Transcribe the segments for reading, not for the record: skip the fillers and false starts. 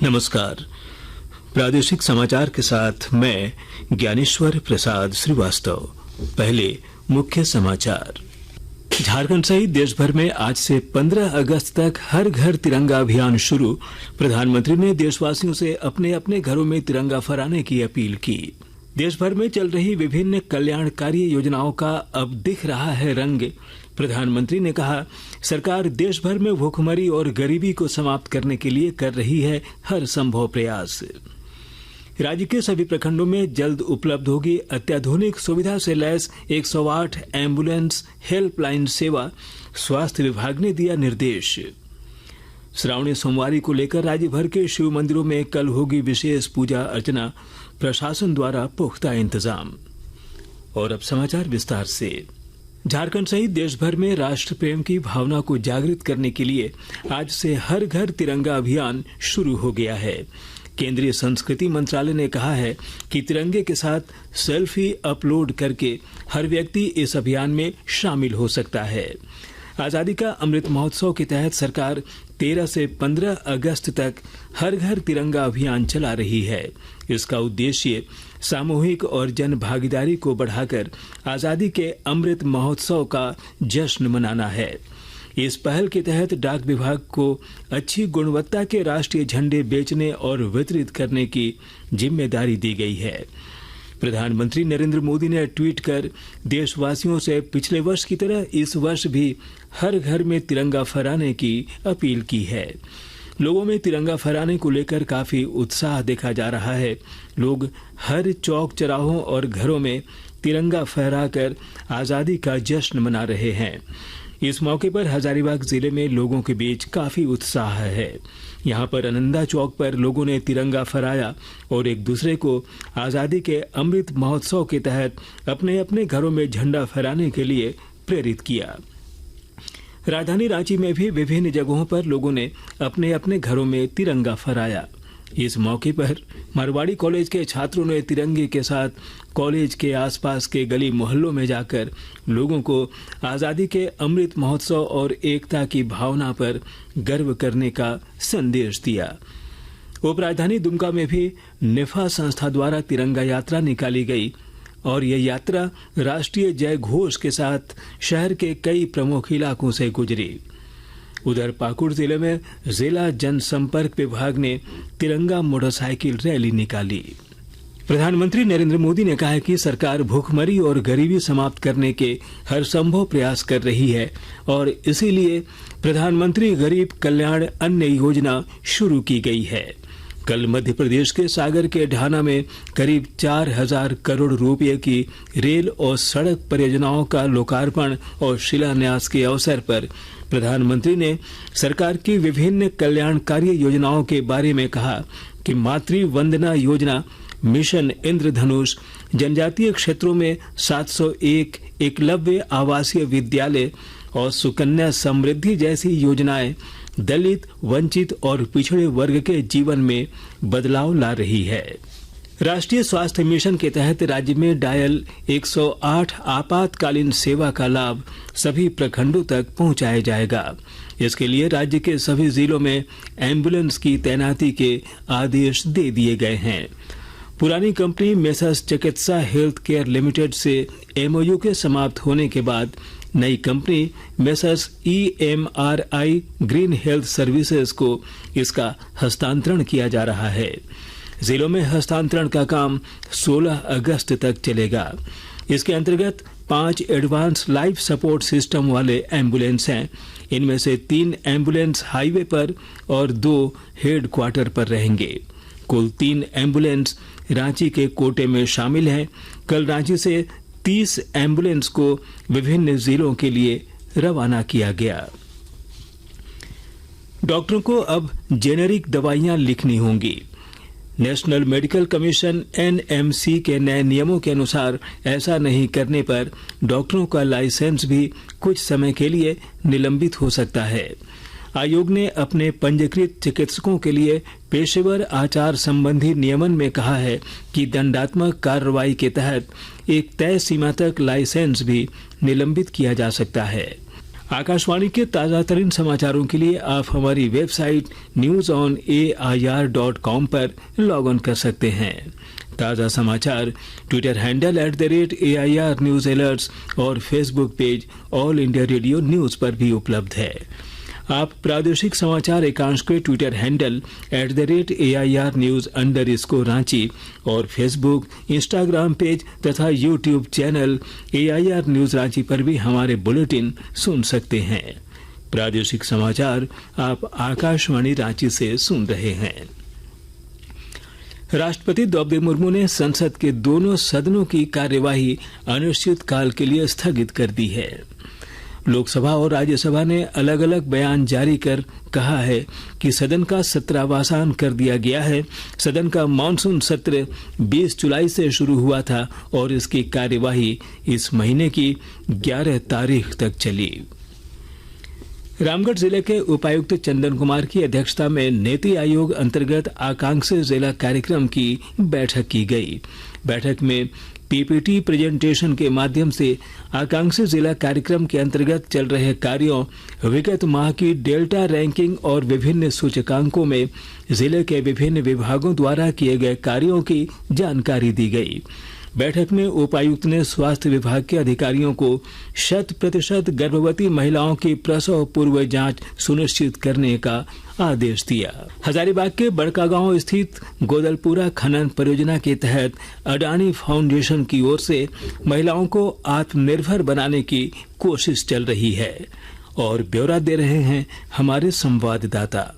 नमस्कार। प्रादेशिक समाचार के साथ मैं ज्ञानेश्वर प्रसाद श्रीवास्तव। पहले मुख्य समाचार। झारखंड सहित देश भर में आज से 15 अगस्त तक हर घर तिरंगा अभियान शुरू। प्रधानमंत्री ने देशवासियों से अपने अपने घरों में तिरंगा फहराने की अपील की। देश भर में चल रही विभिन्न कल्याणकारी योजनाओं का अब दिख रहा है रंग। प्रधानमंत्री ने कहा, सरकार देश भर में भूखमरी और गरीबी को समाप्त करने के लिए कर रही है हर संभव प्रयास। राज्य के सभी प्रखंडों में जल्द उपलब्ध होगी अत्याधुनिक सुविधा से लैस 108 एम्बुलेंस हेल्पलाइन सेवा, स्वास्थ्य विभाग ने दिया निर्देश। श्रावणी सोमवारी को लेकर राज्य भर के शिव मंदिरों में कल होगी विशेष पूजा अर्चना, प्रशासन द्वारा पुख्ता इंतजाम। और अब समाचार विस्तार से। झारखंड सहित देश भर में राष्ट्र प्रेम की भावना को जागृत करने के लिए आज से हर घर तिरंगा अभियान शुरू हो गया है। केंद्रीय संस्कृति मंत्रालय ने कहा है कि तिरंगे के साथ सेल्फी अपलोड करके हर व्यक्ति इस अभियान में शामिल हो सकता है। आजादी का अमृत महोत्सव के तहत सरकार 13 से 15 अगस्त तक हर घर तिरंगा अभियान चला रही है। इसका उद्देश्य सामूहिक और जन भागीदारी को बढ़ाकर आजादी के अमृत महोत्सव का जश्न मनाना है। इस पहल के तहत डाक विभाग को अच्छी गुणवत्ता के राष्ट्रीय झंडे बेचने और वितरित करने की जिम्मेदारी दी गई है। प्रधानमंत्री नरेंद्र मोदी ने ट्वीट कर देशवासियों से पिछले वर्ष की तरह इस वर्ष भी हर घर में तिरंगा फहराने की अपील की है। लोगों में तिरंगा फहराने को लेकर काफी उत्साह देखा जा रहा है। लोग हर चौक चौराहों और घरों में तिरंगा फहराकर आजादी का जश्न मना रहे हैं। इस मौके पर हजारीबाग जिले में लोगों के बीच काफी उत्साह है। यहाँ पर अनंदा चौक पर लोगों ने तिरंगा फहराया और एक दूसरे को आजादी के अमृत महोत्सव के तहत अपने अपने घरों में झंडा फहराने के लिए प्रेरित किया। राजधानी रांची में भी विभिन्न जगहों पर लोगों ने अपने अपने घरों में तिरंगा फहराया। इस मौके पर मारवाड़ी कॉलेज के छात्रों ने तिरंगे के साथ कॉलेज के आसपास के गली मोहल्लों में जाकर लोगों को आजादी के अमृत महोत्सव और एकता की भावना पर गर्व करने का संदेश दिया। उपराजधानी दुमका में भी निफा संस्था द्वारा तिरंगा यात्रा निकाली गई और यह यात्रा राष्ट्रीय जय घोष के साथ शहर के कई प्रमुख इलाकों से गुजरी। उधर पाकुड़ जिले में जिला जनसंपर्क विभाग ने तिरंगा मोटरसाइकिल रैली निकाली। प्रधानमंत्री नरेंद्र मोदी ने कहा है कि सरकार भूखमरी और गरीबी समाप्त करने के हर संभव प्रयास कर रही है और इसीलिए प्रधानमंत्री गरीब कल्याण अन्न योजना शुरू की गई है। कल मध्य प्रदेश के सागर के ढाना में करीब 4,000 करोड़ रुपए की रेल और सड़क परियोजनाओं का लोकार्पण और शिलान्यास के अवसर पर प्रधानमंत्री ने सरकार की विभिन्न कल्याणकारी योजनाओं के बारे में कहा कि मातृ वंदना योजना, मिशन इंद्रधनुष, जनजातीय क्षेत्रों में 701 एकलव्य आवासीय विद्यालय और सुकन्या समृद्धि जैसी योजनाएं दलित, वंचित और पिछड़े वर्ग के जीवन में बदलाव ला रही है। राष्ट्रीय स्वास्थ्य मिशन के तहत राज्य में डायल 108 आपातकालीन सेवा का लाभ सभी प्रखंडों तक पहुंचाया जाएगा। इसके लिए राज्य के सभी जिलों में एम्बुलेंस की तैनाती के आदेश दे दिए गए हैं। पुरानी कंपनी मेसर्स चिकित्सा हेल्थ केयर लिमिटेड से एमओयू के समाप्त होने के बाद नई company messrs EMRI green health services को इसका हस्तांतरण किया जा रहा है। जिलों में हस्तांतरण का काम 16 अगस्त तक चलेगा। इसके अंतर्गत 5 एडवांस लाइफ सपोर्ट सिस्टम वाले एम्बुलेंस हैं। इनमें से 3 एम्बुलेंस हाईवे पर और 2 हेड क्वार्टर पर रहेंगे। कुल 3 एम्बुलेंस रांची के कोटे में शामिल हैं। कल रांची से 30 एम्बुलेंस को विभिन्न जिलों के लिए रवाना किया गया। डॉक्टरों को अब जेनेरिक दवाइयां लिखनी होंगी। नेशनल मेडिकल कमीशन NMC के नए नियमों के अनुसार ऐसा नहीं करने पर डॉक्टरों का लाइसेंस भी कुछ समय के लिए निलंबित हो सकता है। आयोग ने अपने पंजीकृत चिकित्सकों के लिए पेशेवर आचार संबंधी नियमन में कहा है कि दंडात्मक कार्रवाई के तहत एक तय सीमा तक लाइसेंस भी निलंबित किया जा सकता है। आकाशवाणी के ताजा तरीन समाचारों के लिए आप हमारी वेबसाइट newsonair.com पर लॉग ऑन कर सकते हैं। ताजा समाचार Twitter handle @AIR news alerts और Facebook page All India Radio news पर भी उपलब्ध है। आप प्रादेशिक समाचार एकांश के ट्विटर हैंडल @AIR न्यूज_रांची और फेसबुक, इंस्टाग्राम पेज तथा YouTube channel AIR news Ranchi पर भी हमारे बुलेटिन सुन सकते हैं। प्रादेशिक समाचार आप आकाशवाणी रांची से सुन रहे हैं। राष्ट्रपति द्रौपदी मुर्मू ने संसद के दोनों सदनों की कार्यवाही अनिश्चित काल के लिए स्थगित कर दी है। लोकसभा और राज्यसभा ने अलग अलग बयान जारी कर कहा है कि सदन का सत्रावसान कर दिया गया है। सदन का मानसून सत्र 20 जुलाई से शुरू हुआ था और इसकी कार्यवाही इस महीने की 11 तारीख तक चली। रामगढ़ जिले के उपायुक्त चंदन कुमार की अध्यक्षता में नीति आयोग अंतर्गत आकांक्षी जिला कार्यक्रम की बैठक की गई। बैठक में पीपीटी प्रेजेंटेशन के माध्यम से आकांक्षी जिला कार्यक्रम के अंतर्गत चल रहे कार्यों, विगत माह की डेल्टा रैंकिंग और विभिन्न सूचकांकों में जिले के विभिन्न विभागों द्वारा किए गए कार्यों की जानकारी दी गई। बैठक में उपायुक्त ने स्वास्थ्य विभाग के अधिकारियों को 100% गर्भवती महिलाओं की प्रसव पूर्व जांच सुनिश्चित करने का आदेश दिया। हजारीबाग के बड़कागांव स्थित गोदलपुरा खनन परियोजना के तहत अडानी फाउंडेशन की ओर से महिलाओं को आत्मनिर्भर बनाने की कोशिश चल रही है और ब्यौरा दे रहे हैं हमारे संवाददाता।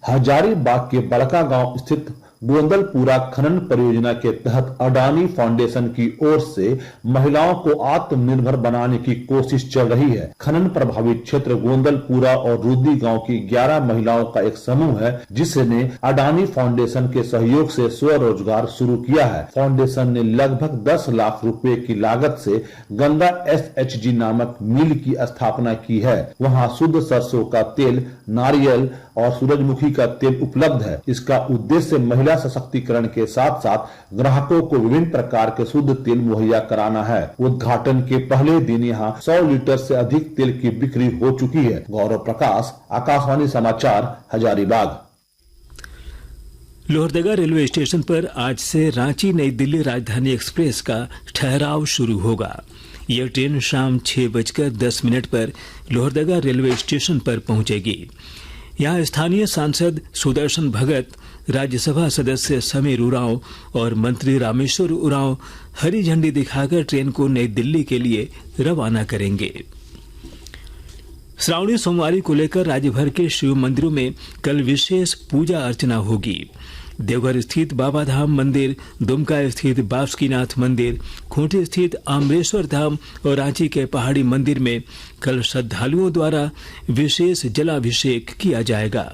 हजारीबाग के बड़कागांव स्थित गोदलपुरा खनन परियोजना के तहत अडानी फाउंडेशन की ओर से महिलाओं को आत्मनिर्भर बनाने की कोशिश चल रही है। खनन प्रभावित क्षेत्र गोदलपुरा और रुद्दी गांव की 11 महिलाओं का एक समूह है जिसने अडानी फाउंडेशन के सहयोग से स्वरोजगार शुरू किया है। फाउंडेशन ने लगभग 10 लाख रुपए की लागत से गंगा SHG नामक मिल की स्थापना की है। वहाँ शुद्ध सरसों का तेल, नारियल और सूरजमुखी का तेल उपलब्ध है। इसका उद्देश्य महिला सशक्तिकरण के साथ साथ ग्राहकों को विभिन्न प्रकार के शुद्ध तेल मुहैया कराना है। उद्घाटन के पहले दिन यहाँ 100 लीटर से अधिक तेल की बिक्री हो चुकी है। गौरव प्रकाश, आकाशवाणी समाचार, हजारीबाग। लोहरदगा रेलवे स्टेशन पर आज से रांची नई दिल्ली राजधानी एक्सप्रेस का ठहराव शुरू होगा। यह ट्रेन शाम 6:10 पर लोहरदगा रेलवे स्टेशन पर पहुंचेगी। यहाँ स्थानीय सांसद सुदर्शन भगत, राज्यसभा सदस्य समीर उरांव और मंत्री रामेश्वर उरांव हरी झंडी दिखाकर ट्रेन को नई दिल्ली के लिए रवाना करेंगे। श्रावणी सोमवारी को लेकर राज्य भर के शिव मंदिरों में कल विशेष पूजा अर्चना होगी। देवघर स्थित बाबाधाम मंदिर, दुमका स्थित बासुकीनाथ मंदिर, खूंटी स्थित आम्रेश्वर धाम और रांची के पहाड़ी मंदिर में कल श्रद्धालुओं द्वारा विशेष जलाभिषेक किया जाएगा।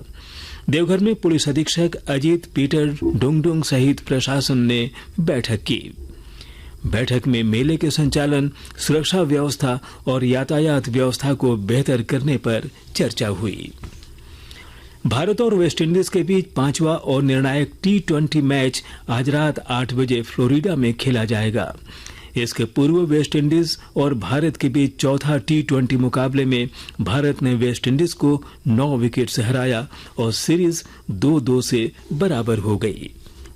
देवघर में पुलिस अधीक्षक अजीत पीटर डुंगडुंग सहित प्रशासन ने बैठक की। बैठक में मेले के संचालन, सुरक्षा व्यवस्था और यातायात व्यवस्था को बेहतर करने पर चर्चा हुई। भारत और वेस्टइंडीज के बीच 5वां और निर्णायक T20 मैच आज रात 8 बजे फ्लोरिडा में खेला जाएगा। इसके पूर्व वेस्टइंडीज और भारत के बीच चौथा T20 मुकाबले में भारत ने वेस्टइंडीज को 9 विकेट से हराया और सीरीज 2-2 से बराबर हो गई।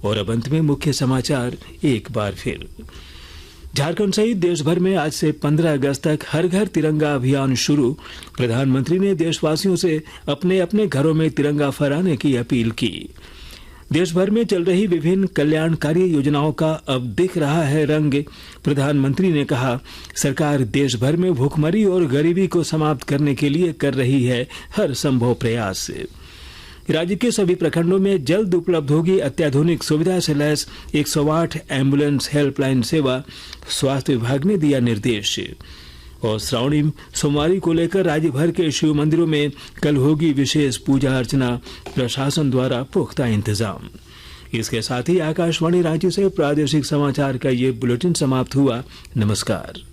और अब अंत में मुख्य समाचार एक बार फिर। झारखंड सहित देश भर में आज से 15 अगस्त तक हर घर तिरंगा अभियान शुरू। प्रधानमंत्री ने देशवासियों से अपने अपने घरों में तिरंगा फहराने की अपील की। देश भर में चल रही विभिन्न कल्याणकारी योजनाओं का अब दिख रहा है रंग। प्रधानमंत्री ने कहा, सरकार देश भर में भूखमरी और गरीबी को समाप्त करने के लिए कर रही है हर संभव प्रयास। राज्य के सभी प्रखंडों में जल्द उपलब्ध होगी अत्याधुनिक सुविधा से लैस 108 एम्बुलेंस हेल्पलाइन सेवा, स्वास्थ्य विभाग ने दिया निर्देश। और श्रावणी सोमवारी को लेकर राज्य भर के शिव मंदिरों में कल होगी विशेष पूजा अर्चना, प्रशासन द्वारा पुख्ता इंतजाम। इसके साथ ही आकाशवाणी रांची से प्रादेशिक समाचार का ये बुलेटिन समाप्त हुआ। नमस्कार।